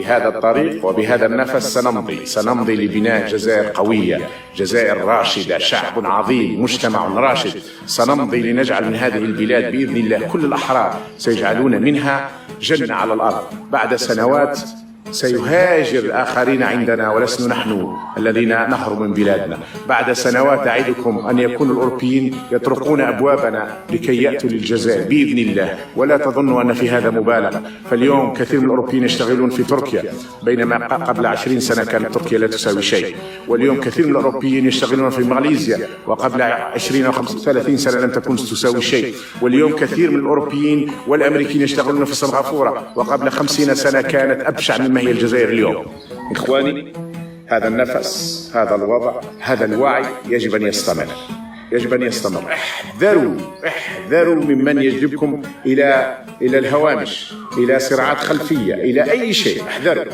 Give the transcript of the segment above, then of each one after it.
بهذا الطريق وبهذا النفس سنمضي لبناء جزائر قوية، جزائر راشدة، شعب عظيم، مجتمع راشد. سنمضي لنجعل من هذه البلاد بإذن الله كل الأحرار سيجعلون منها جنة على الأرض. بعد سنوات سيهاجر الآخرين عندنا ولسنا نحن الذين نهرب من بلادنا. بعد سنوات أعدكم أن يكون الأوروبيين يطرقون أبوابنا لكي يأتوا للجزائر بإذن الله. ولا تظنوا أن في هذا مبالغة، فاليوم كثير من الأوروبيين يشتغلون في تركيا، بينما قبل 20 سنة كانت تركيا لا تساوي شيء. واليوم كثير من الأوروبيين يشتغلون في ماليزيا، وقبل 20 أو 30 سنة لم تكن تساوي شيء. واليوم كثير من الأوروبيين والأمريكيين يشتغلون في سنغافورة، وقبل 50 سنة كانت أبشع مما هي الجزائر اليوم. إخواني، هذا النفس، هذا الوضع، هذا الوعي يجب أن يستمر، يجب أن يستمر. احذروا ممن يجذبكم إلى الهوامش، إلى صراعات خلفية، إلى أي شيء. احذروا.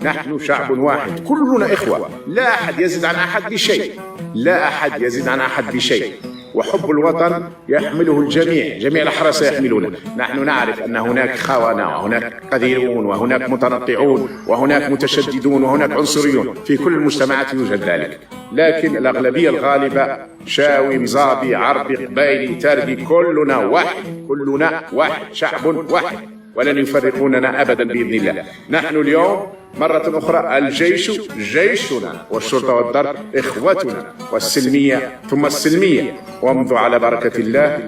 نحن شعب واحد، كلنا إخوة، لا أحد يزيد عن أحد بشيء، لا أحد يزيد عن أحد بشيء. وحب الوطن يحمله الجميع، جميع الأحرار سيحملونه. نحن نعرف أن هناك خونة، وهناك قذرون، وهناك متنطعون، وهناك متشددون، وهناك عنصريون. في كل المجتمعات يوجد ذلك، لكن الأغلبية الغالبة شاوي، مزابي، عربي، قبيلي، تربي، كلنا واحد، كلنا واحد، شعب واحد، ولن يفرقوننا أبدا بإذن الله. نحن اليوم مرة أخرى الجيش جيشنا، والشرطة والضرب إخوتنا، والسلمية ثم السلمية. وامضوا على بركة الله.